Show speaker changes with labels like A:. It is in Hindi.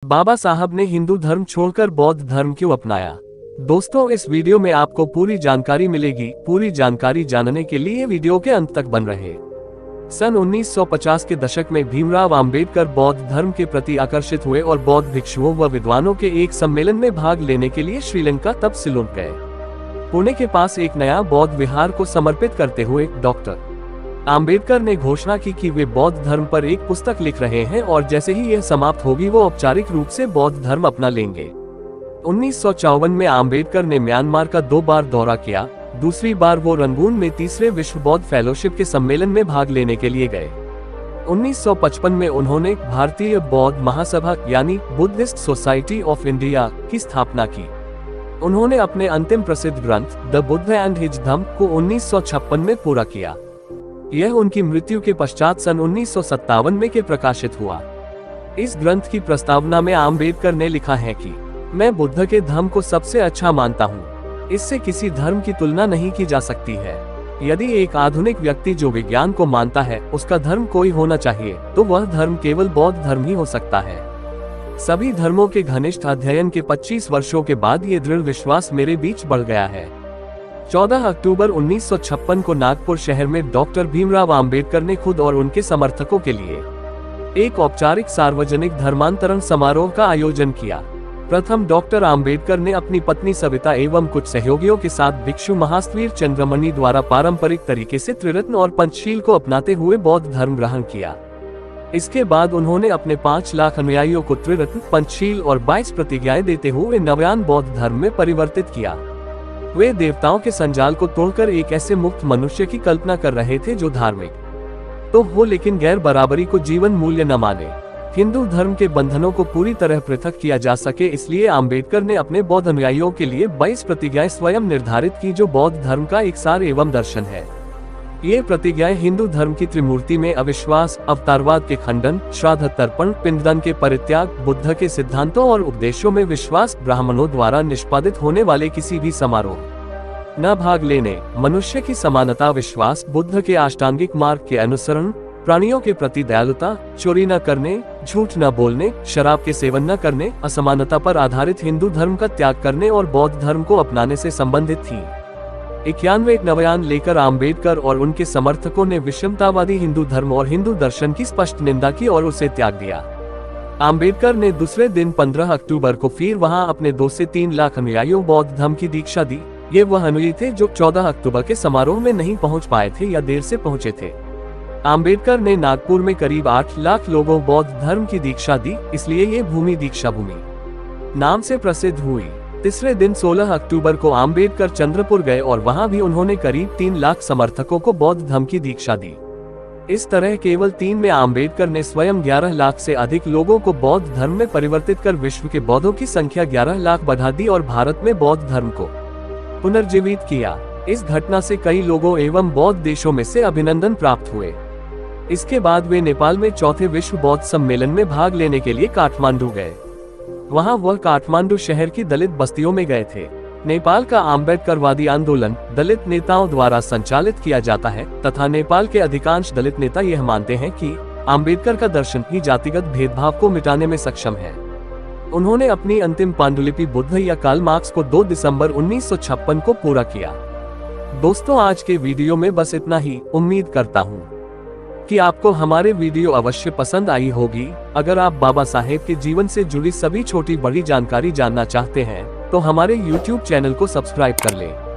A: बाबा साहब ने हिंदू धर्म छोड़कर बौद्ध धर्म क्यों अपनाया? दोस्तों, इस वीडियो में आपको पूरी जानकारी मिलेगी। पूरी जानकारी जानने के लिए वीडियो के अंत तक बन रहे। सन 1950 के दशक में भीमराव अंबेडकर बौद्ध धर्म के प्रति आकर्षित हुए और बौद्ध भिक्षुओं व विद्वानों के एक सम्मेलन में भाग लेने के लिए श्रीलंका तब सिलोन गए। पुणे के पास एक नया बौद्ध विहार को समर्पित करते हुए डॉक्टर अंबेडकर ने घोषणा की कि वे बौद्ध धर्म पर एक पुस्तक लिख रहे हैं और जैसे ही यह समाप्त होगी वो औपचारिक रूप से बौद्ध धर्म अपना लेंगे। 1954 में अंबेडकर ने म्यांमार का 2 बार दौरा किया। दूसरी बार वो रंगून में तीसरे विश्व बौद्ध फेलोशिप के सम्मेलन में भाग लेने के लिए गए। 1955 में उन्होंने भारतीय बौद्ध महासभा यानी बुद्धिस्ट सोसाइटी ऑफ इंडिया की स्थापना की। उन्होंने अपने अंतिम प्रसिद्ध ग्रंथ द बुद्ध एंड हिज धम्म को 1956 में पूरा किया। यह उनकी मृत्यु के पश्चात सन 1957 में के प्रकाशित हुआ। इस ग्रंथ की प्रस्तावना में अंबेडकर ने लिखा है कि मैं बुद्ध के धम्म को सबसे अच्छा मानता हूँ। इससे किसी धर्म की तुलना नहीं की जा सकती है। यदि एक आधुनिक व्यक्ति जो विज्ञान को मानता है उसका धर्म कोई होना चाहिए, तो वह धर्म केवल बौद्ध धर्म ही हो सकता है। सभी धर्मों के घनिष्ठ अध्ययन के 25 वर्षों के बाद ये दृढ़ विश्वास मेरे बीच बढ़ गया है। 14 अक्टूबर 1956 को नागपुर शहर में डॉक्टर भीमराव अंबेडकर ने खुद और उनके समर्थकों के लिए एक औपचारिक सार्वजनिक धर्मांतरण समारोह का आयोजन किया। प्रथम डॉक्टर अंबेडकर ने अपनी पत्नी सविता एवं कुछ सहयोगियों के साथ भिक्षु महावीर चंद्रमणि द्वारा पारंपरिक तरीके से त्रिरत्न और पंचशील को अपनाते हुए बौद्ध धर्म ग्रहण किया। इसके बाद उन्होंने अपने 5 लाख अनुयायियों को त्रिरत्न, पंचशील और 22 प्रतिज्ञाएं देते हुए नवयान बौद्ध धर्म में परिवर्तित किया। वे देवताओं के संजाल को तोड़कर एक ऐसे मुक्त मनुष्य की कल्पना कर रहे थे जो धार्मिक तो हो लेकिन गैर बराबरी को जीवन मूल्य न माने। हिंदू धर्म के बंधनों को पूरी तरह पृथक किया जा सके, इसलिए अंबेडकर ने अपने बौद्ध अनुयायियों के लिए 22 प्रतिज्ञाएं स्वयं निर्धारित की जो बौद्ध धर्म का एक सार एवं दर्शन है। ये प्रतिज्ञाएं हिंदू धर्म की त्रिमूर्ति में अविश्वास, अवतारवाद के खंडन, श्राद्ध तर्पण, पिंडदान के परित्याग, बुद्ध के सिद्धांतों और उपदेशों में विश्वास, ब्राह्मणों द्वारा निष्पादित होने वाले किसी भी समारोह न भाग लेने, मनुष्य की समानता, विश्वास, बुद्ध के अष्टांगिक मार्ग के अनुसरण, प्राणियों के प्रति दयालुता, चोरी न करने, झूठ न बोलने, शराब के सेवन न करने, असमानता पर आधारित हिंदू धर्म का त्याग करने और बौद्ध धर्म को अपनाने से संबंधित थी। 91 नवयान लेकर अंबेडकर और उनके समर्थकों ने विषमतावादी हिंदू धर्म और हिंदू दर्शन की स्पष्ट निंदा की और उसे त्याग दिया। अंबेडकर ने दूसरे दिन 15 अक्टूबर को फिर वहां अपने 2 से 3 लाख अनुयायियों बौद्ध धर्म की दीक्षा दी। ये वह अनुयायी थे जो 14 अक्टूबर के समारोह में नहीं पहुंच पाए थे या देर से पहुंचे थे। अंबेडकर ने नागपुर में करीब 8 लाख लोगों बौद्ध धर्म की दीक्षा दी, इसलिए ये भूमि दीक्षा भूमि नाम से प्रसिद्ध हुई। तीसरे दिन 16 अक्टूबर को अंबेडकर चंद्रपुर गए और वहां भी उन्होंने करीब 3 लाख समर्थकों को बौद्ध धर्म की दीक्षा दी। इस तरह केवल 3 में अंबेडकर ने स्वयं 11 लाख से अधिक लोगों को बौद्ध धर्म में परिवर्तित कर विश्व के बौद्धों की संख्या 11 लाख बढ़ा दी और भारत में बौद्ध धर्म को पुनर्जीवित किया। इस घटना से कई लोगों एवं बौद्ध देशों में से अभिनंदन प्राप्त हुए। इसके बाद वे नेपाल में चौथे विश्व बौद्ध सम्मेलन में भाग लेने के लिए काठमांडू गए। वहां वह काठमांडू शहर की दलित बस्तियों में गए थे। नेपाल का अम्बेडकरवादी आंदोलन दलित नेताओं द्वारा संचालित किया जाता है तथा नेपाल के अधिकांश दलित नेता यह मानते हैं कि अम्बेडकर का दर्शन ही जातिगत भेदभाव को मिटाने में सक्षम है। उन्होंने अपनी अंतिम पांडुलिपि बुद्ध या कार्ल मार्क्स को 2 दिसंबर 1956 को पूरा किया। दोस्तों, आज के वीडियो में बस इतना ही। उम्मीद करता हूँ कि आपको हमारे वीडियो अवश्य पसंद आई होगी। अगर आप बाबा साहेब के जीवन से जुड़ी सभी छोटी बड़ी जानकारी जानना चाहते हैं तो हमारे YouTube चैनल को सब्सक्राइब कर लें।